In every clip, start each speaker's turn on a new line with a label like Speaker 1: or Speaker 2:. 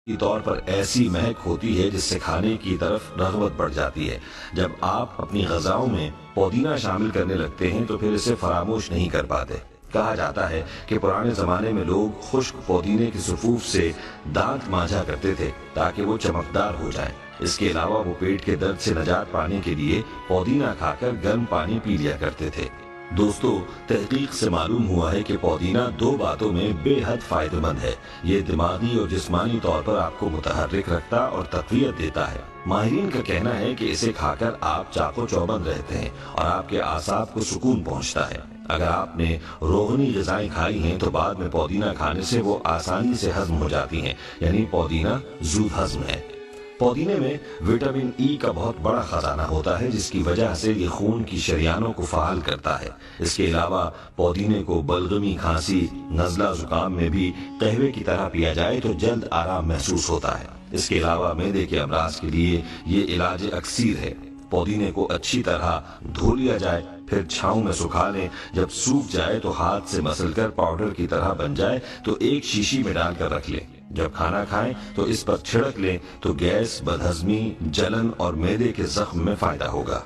Speaker 1: کی طور پر ایسی مہک ہوتی ہے جس سے کھانے کی طرف رغبت بڑھ جاتی ہے۔ جب آپ اپنی غذاؤں میں پودینہ شامل کرنے لگتے ہیں تو پھر اسے فراموش نہیں کر پاتے۔ کہا جاتا ہے کہ پرانے زمانے میں لوگ خشک پودینے کی صفوف سے دانت مانجھا کرتے تھے تاکہ وہ چمکدار ہو جائیں۔ اس کے علاوہ وہ پیٹ کے درد سے نجات پانے کے لیے پودینہ کھا کر گرم پانی پی لیا کرتے تھے۔ دوستو، تحقیق سے معلوم ہوا ہے کہ پودینہ دو باتوں میں بے حد فائدہ مند ہے۔ یہ دماغی اور جسمانی طور پر آپ کو متحرک رکھتا اور تقویت دیتا ہے۔ ماہرین کا کہنا ہے کہ اسے کھا کر آپ چاق و چوبند رہتے ہیں اور آپ کے اعصاب کو سکون پہنچتا ہے۔ اگر آپ نے روغنی غذائیں کھائی ہیں تو بعد میں پودینہ کھانے سے وہ آسانی سے ہضم ہو جاتی ہیں، یعنی پودینہ زود ہضم ہے۔ پودینے میں وٹامن ای کا بہت بڑا خزانہ ہوتا ہے جس کی وجہ سے یہ خون کی شریانوں کو فعال کرتا ہے۔ اس کے علاوہ پودینے کو بلغمی، کھانسی، نزلہ، زکام میں بھی قہوے کی طرح پیا جائے تو جلد آرام محسوس ہوتا ہے۔ اس کے علاوہ معدے کے امراض کے لیے یہ علاج اکسیر ہے۔ پودینے کو اچھی طرح دھو لیا جائے، پھر چھاؤں میں سکھا لیں۔ جب سوکھ جائے تو ہاتھ سے مسل کر پاؤڈر کی طرح بن جائے تو ایک شیشی میں ڈال کر رکھ لیں۔ جب کھانا کھائیں تو اس پر چھڑک لیں تو گیس، بدہضمی، جلن اور معدے کے زخم میں فائدہ ہوگا۔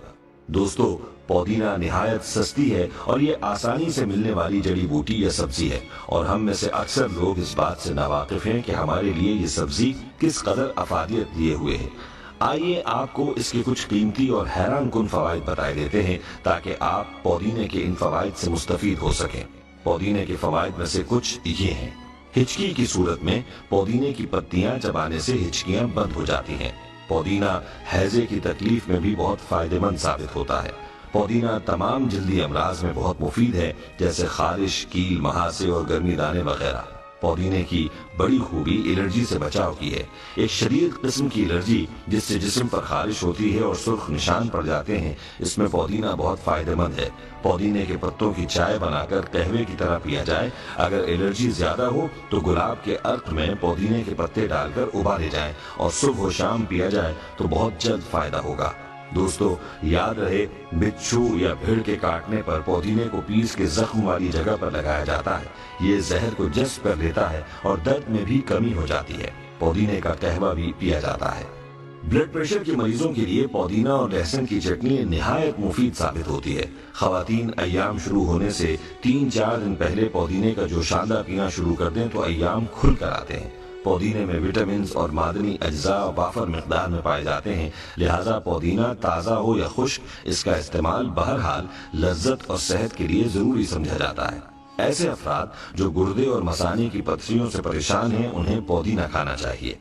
Speaker 1: دوستو، پودینہ نہایت سستی ہے اور یہ آسانی سے ملنے والی جڑی بوٹی یا سبزی ہے، اور ہم میں سے اکثر لوگ اس بات سے ناواقف ہیں کہ ہمارے لیے یہ سبزی کس قدر افادیت لیے ہوئے ہے۔ آئیے آپ کو اس کے کچھ قیمتی اور حیران کن فوائد بتائے دیتے ہیں تاکہ آپ پودینے کے ان فوائد سے مستفید ہو سکیں۔ پودینے کے فوائد میں سے کچھ یہ ہیں۔ ہچکی کی صورت میں پودینے کی پتیاں چبانے سے ہچکیاں بند ہو جاتی ہیں۔ پودینہ ہیضے کی تکلیف میں بھی بہت فائدہ مند ثابت ہوتا ہے۔ پودینہ تمام جلدی امراض میں بہت مفید ہے، جیسے خارش، کیل، مہاسے اور گرمی دانے وغیرہ۔ پودینے کی بڑی خوبی الرجی سے بچاؤ کی ہے۔ ایک شدید قسم کی الرجی جس سے جسم پر خارش ہوتی ہے اور سرخ نشان پڑ جاتے ہیں، اس میں پودینہ بہت فائدہ مند ہے۔ پودینے کے پتوں کی چائے بنا کر قہوے کی طرح پیا جائے۔ اگر الرجی زیادہ ہو تو گلاب کے عرق میں پودینے کے پتے ڈال کر ابالے جائیں اور صبح و شام پیا جائے تو بہت جلد فائدہ ہوگا۔ دوستو، یاد رہے، بچھو یا بھیڑ کے کاٹنے پر پودینے کو پیس کے زخم والی جگہ پر لگایا جاتا ہے۔ یہ زہر کو جذب کر لیتا ہے اور درد میں بھی کمی ہو جاتی ہے۔ پودینے کا قہوہ بھی پیا جاتا ہے۔ بلڈ پریشر کے مریضوں کے لیے پودینہ اور لہسن کی چٹنی نہایت مفید ثابت ہوتی ہے۔ خواتین ایام شروع ہونے سے 3-4 دن پہلے پودینے کا جوشاندہ پینا شروع کر دیں تو ایام کھل کر آتے ہیں۔ پودینے میں وٹامنز اور معدنی اجزاء وافر مقدار میں پائے جاتے ہیں، لہذا پودینہ تازہ ہو یا خشک، اس کا استعمال بہرحال لذت اور صحت کے لیے ضروری سمجھا جاتا ہے۔ ایسے افراد جو گردے اور مثانے کی پتھریوں سے پریشان ہیں، انہیں پودینہ کھانا چاہیے۔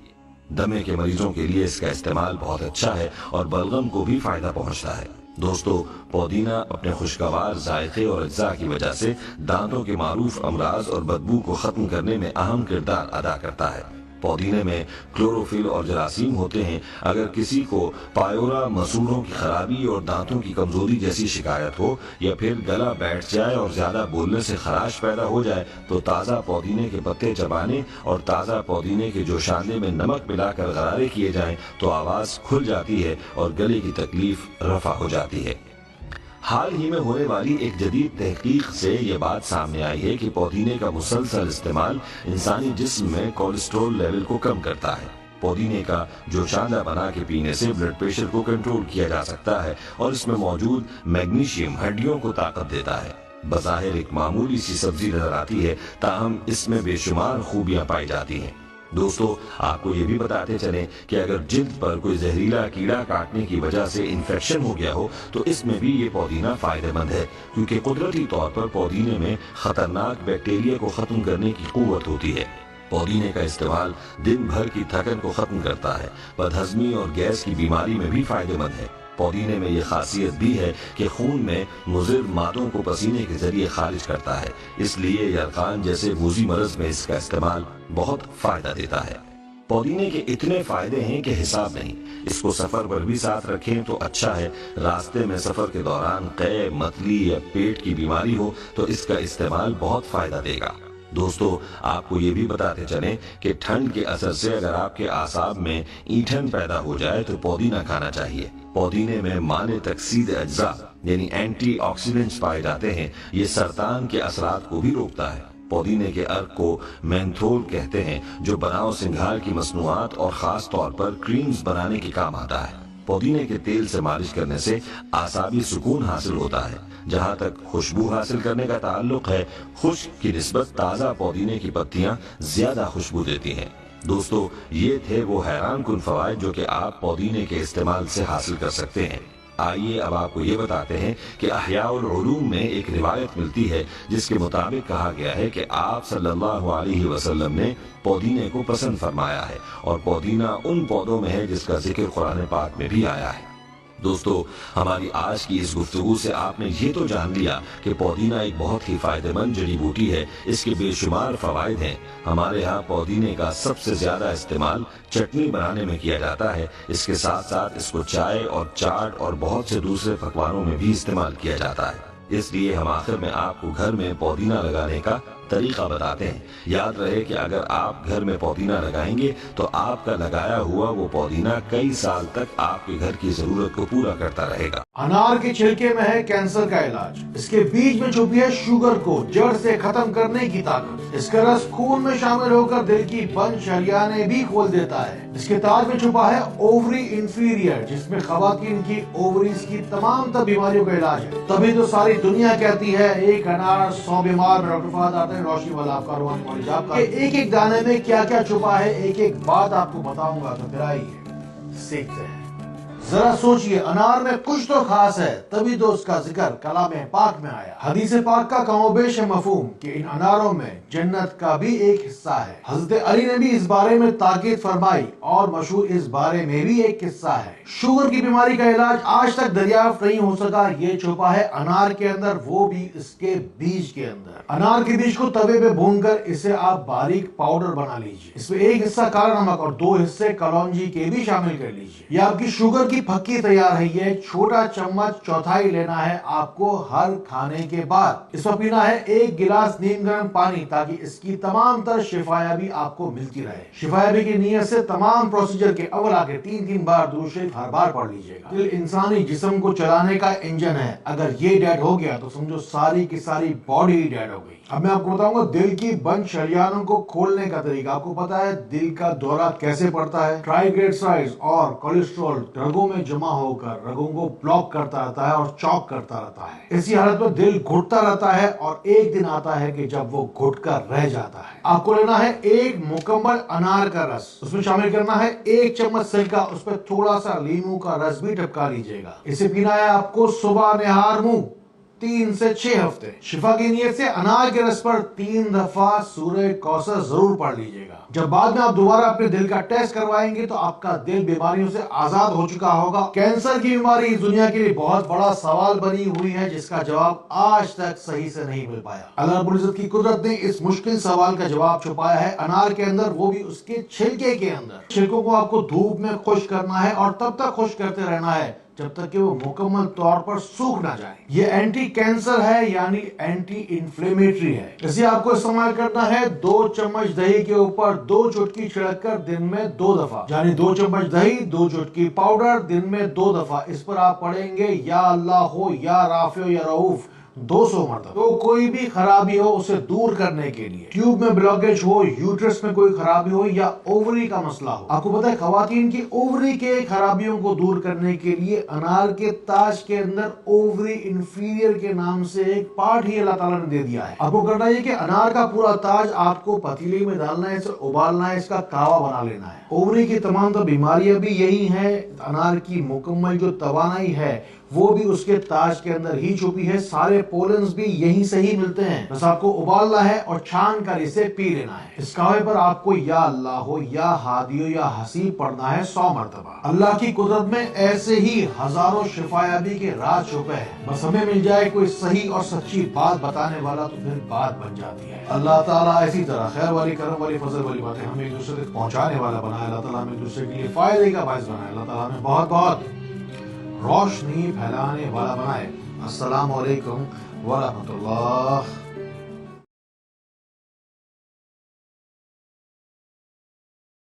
Speaker 1: دمے کے مریضوں کے لیے اس کا استعمال بہت اچھا ہے اور بلغم کو بھی فائدہ پہنچتا ہے۔ دوستو، پودینہ اپنے خوشگوار ذائقے اور اجزاء کی وجہ سے دانتوں کے معروف امراض اور بدبو کو ختم کرنے میں اہم کردار ادا کرتا ہے۔ پودینے میں کلوروفل اور جراثیم ہوتے ہیں۔ اگر کسی کو پایورا، مسوڑوں کی خرابی اور دانتوں کی کمزوری جیسی شکایت ہو، یا پھر گلا بیٹھ جائے اور زیادہ بولنے سے خراش پیدا ہو جائے تو تازہ پودینے کے پتے چبانے اور تازہ پودینے کے جوشاندے میں نمک ملا کر غرارے کیے جائیں تو آواز کھل جاتی ہے اور گلے کی تکلیف رفع ہو جاتی ہے۔ حال ہی میں ہونے والی ایک جدید تحقیق سے یہ بات سامنے آئی ہے کہ پودینے کا مسلسل استعمال انسانی جسم میں کولیسٹرول لیول کو کم کرتا ہے۔ پودینے کا جوشاندہ بنا کے پینے سے بلڈ پریشر کو کنٹرول کیا جا سکتا ہے اور اس میں موجود میگنیشیم ہڈیوں کو طاقت دیتا ہے۔ بظاہر ایک معمولی سی سبزی نظر آتی ہے، تاہم اس میں بے شمار خوبیاں پائی جاتی ہیں۔ دوستو، آپ کو یہ بھی بتاتے چلیں کہ اگر جلد پر کوئی زہریلا کیڑا کاٹنے کی وجہ سے انفیکشن ہو گیا ہو تو اس میں بھی یہ پودینہ فائدہ مند ہے، کیونکہ قدرتی طور پر پودینے میں خطرناک بیکٹیریا کو ختم کرنے کی قوت ہوتی ہے۔ پودینے کا استعمال دن بھر کی تھکن کو ختم کرتا ہے۔ بدہضمی اور گیس کی بیماری میں بھی فائدہ مند ہے۔ پودینے میں یہ خاصیت بھی ہے کہ خون میں مضر مادوں کو پسینے کے ذریعے خارج کرتا ہے، اس لیے یرقان جیسے موذی مرض میں اس کا استعمال بہت فائدہ دیتا ہے۔ پودینے کے اتنے فائدے ہیں کہ حساب نہیں۔ اس کو سفر پر بھی ساتھ رکھیں تو اچھا ہے۔ راستے میں سفر کے دوران قے، متلی یا پیٹ کی بیماری ہو تو اس کا استعمال بہت فائدہ دے گا۔ دوستو، آپ کو یہ بھی بتاتے چلیں کہ ٹھنڈ کے اثر سے اگر آپ کے اعصاب میں اینٹھن پیدا ہو جائے تو پودینہ کھانا چاہیے۔ پودینے میں مانع تکسید اجزاء یعنی اینٹی آکسیڈنٹس پائے جاتے ہیں۔ یہ سرطان کے اثرات کو بھی روکتا ہے۔ پودینے کے عرق کو مینتھول کہتے ہیں، جو بناؤ سنگھار کی مصنوعات اور خاص طور پر کریمز بنانے کے کام آتا ہے۔ پودینے کے تیل سے مالش کرنے سے اعصابی سکون حاصل ہوتا ہے۔ جہاں تک خوشبو حاصل کرنے کا تعلق ہے، خشک کی نسبت تازہ پودینے کی پتیاں زیادہ خوشبو دیتی ہیں۔ دوستو، یہ تھے وہ حیران کن فوائد جو کہ آپ پودینے کے استعمال سے حاصل کر سکتے ہیں۔ آئیے اب آپ کو یہ بتاتے ہیں کہ احیاء العلوم میں ایک روایت ملتی ہے جس کے مطابق کہا گیا ہے کہ آپ صلی اللہ علیہ وسلم نے پودینے کو پسند فرمایا ہے، اور پودینہ ان پودوں میں ہے جس کا ذکر قرآن پاک میں بھی آیا ہے۔ دوستو، ہماری آج کی اس گفتگو سے آپ نے یہ تو جان لیا کہ پودینہ ایک بہت ہی فائدہ مند جڑی بوٹی ہے، اس کے بے شمار فوائد ہیں۔ ہمارے ہاں پودینے کا سب سے زیادہ استعمال چٹنی بنانے میں کیا جاتا ہے۔ اس کے ساتھ ساتھ اس کو چائے اور چاٹ اور بہت سے دوسرے پکوانوں میں بھی استعمال کیا جاتا ہے۔ اس لیے ہم آخر میں آپ کو گھر میں پودینہ لگانے کا طریقہ بتاتے ہیں۔ یاد رہے کہ اگر آپ گھر میں پودینہ لگائیں گے تو آپ کا لگایا ہوا وہ پودینہ کئی سال تک آپ کے گھر کی ضرورت کو پورا کرتا رہے گا۔
Speaker 2: انار کے چھلکے میں ہے کینسر کا علاج، اس کے بیج میں چھپی ہے شوگر کو جڑ سے ختم کرنے کی طاقت، اس کا رس خون میں شامل ہو کر دل کی بند شریانیں بھی کھول دیتا ہے، اس کے تاج میں چھپا ہے اووری انفیریئر جس میں خواتین کی اووریز کی تمام تر بیماریوں کا علاج ہے۔ تبھی تو ساری دنیا کہتی ہے ایک انار 100 بیمار میں۔ ڈاکٹر فہد آتے ہیں روشنی والا آپ کا روحانی معالج آپ کا، ایک ایک دانے میں کیا کیا چھپا ہے، ایک ایک بات آپ کو بتاؤں گا، تو پھر آئیے سیکھتے ہیں۔ ذرا سوچئے، انار میں کچھ تو خاص ہے، تبھی تو اس کا ذکر کلام پاک میں آیا۔ حدیث پاک کا کم و بیش ہے مفہوم کہ ان اناروں میں جنت کا بھی ایک حصہ ہے۔ حضرت علی نے بھی اس بارے میں تاکید فرمائی، اور مشہور اس بارے میں بھی ایک قصہ ہے۔ شوگر کی بیماری کا علاج آج تک دریافت نہیں ہو سکا، یہ چھپا ہے انار کے اندر، وہ بھی اس کے بیج کے اندر۔ انار کے بیج کو توے پہ بھون کر اسے آپ باریک پاؤڈر بنا لیجئے، اس میں ایک حصہ کالا نمک اور 2 حصے کلونجی کے بھی شامل کر لیجئے۔ یہ آپ کی شوگر کی پھکی تیار ہے۔ یہ چھوٹا چمچ چوتھائی لینا ہے آپ کو ہر کھانے کے بعد۔ اس میں پینا ہے 1 گلاس نیم گرم پانی، تاکہ اس کی تمام تر شفایابی آپ کو ملتی رہے۔ شفایابی کی نیت سے تمام پروسیجر کے اول آگے 3 بار درود شریف ہر بار پڑھ لیجئے گا۔ دل انسانی جسم کو چلانے کا انجن ہے، اگر یہ ڈیڈ ہو گیا تو سمجھو ساری کی ساری باڈی ہی ڈیڈ ہو گئی۔ اب میں آپ کو بتاؤں گا دل کی بند شریانوں کو کھولنے کا طریقہ۔ آپ کو پتا ہے دل کا دورہ کیسے پڑتا ہے؟ ٹرائیگلیسرائڈز اور کولیسٹرول رگوں میں جمع ہو کر رگوں کو بلاک کرتا رہتا ہے اور چوک کرتا رہتا ہے۔ اسی حالت میں دل گھٹتا رہتا ہے، اور ایک دن آتا ہے کہ جب وہ گھٹ کر رہ جاتا ہے۔ آپ کو لینا ہے 1 مکمل انار کا رس، اس میں شامل کرنا ہے 1 چمچ سرکہ، اس پہ تھوڑا سا لیموں کا رس بھی ٹپکا لیجئے گا۔ اسے پینا ہے آپ کو صبح نہار منہ 3 سے 6 ہفتے۔ شفا کی نیت سے انار کے رس پر 3 دفعہ سورہ کوثر ضرور پڑھ لیجئے گا۔ جب بعد میں آپ دوبارہ اپنے دل کا ٹیسٹ کروائیں گے تو آپ کا دل بیماریوں سے آزاد ہو چکا ہوگا۔ کینسر کی بیماری اس دنیا کے لیے بہت بڑا سوال بنی ہوئی ہے، جس کا جواب آج تک صحیح سے نہیں مل پایا۔ اللہ رب العزت کی قدرت نے اس مشکل سوال کا جواب چھپایا ہے انار کے اندر، وہ بھی اس کے چھلکے کے اندر۔ چھلکوں کو آپ کو دھوپ میں خشک کرنا ہے، اور تب تک خشک کرتے رہنا ہے جب تک کہ وہ مکمل طور پر سوکھ نہ جائے۔ یہ اینٹی کینسر ہے، یعنی اینٹی انفلیمیٹری ہے۔ اسے آپ کو استعمال کرنا ہے 2 چمچ دہی کے اوپر 2 چٹکی چھڑک کر دن میں 2 دفعہ، یعنی 2 چمچ دہی 2 چٹکی پاؤڈر دن میں 2 دفعہ۔ اس پر آپ پڑھیں گے یا اللہ ہو یا رافع یا رؤوف 200 مرتبہ۔ تو کوئی بھی خرابی ہو اسے دور کرنے کے لیے، ٹیوب میں بلاکیج ہو، یوٹرس میں کوئی خرابی ہو، یا اووری کا مسئلہ ہو۔ آپ کو پتا ہے خواتین کی اووری کے خرابیوں کو دور کرنے کے لیے انار کے تاج کے اندر اووری انفیریئر کے نام سے ایک پارٹ ہی اللہ تعالیٰ نے دے دیا ہے۔ آپ کو کرنا یہ کہ انار کا پورا تاج آپ کو پتیلی میں ڈالنا ہے، اسے ابالنا ہے، اس کا کاوا بنا لینا ہے۔ اووری کی تمام تر بیماریاں بھی یہی ہیں، انار کی مکمل جو توانائی ہے وہ بھی اس کے تاج کے اندر ہی چھپی ہے، سارے پولنز بھی یہیں سے ہی ملتے ہیں، بس آپ کو ابالنا ہے اور چھان کر اسے پی لینا ہے۔ اس کاوے پر آپ کو یا اللہ ہو یا ہادی ہو یا حسیب پڑھنا ہے 100 مرتبہ۔ اللہ کی قدرت میں ایسے ہی ہزاروں شفایابی کے راز چھپے ہیں، بس ہمیں مل جائے کوئی صحیح اور سچی بات بتانے والا تو پھر بات بن جاتی ہے۔ اللہ تعالیٰ اسی طرح خیر والی، کرم والی، فضل والی باتیں ہمیں ایک دوسرے تک پہنچانے والا بنائے۔ اللہ تعالیٰ ہمیں ایک دوسرے کے لیے فائدے کا باعث بنائے۔ اللہ تعالیٰ ہمیں بہت بہت روشنی پھیلانے والا بنائے۔ السلام علیکم ورحمۃ اللہ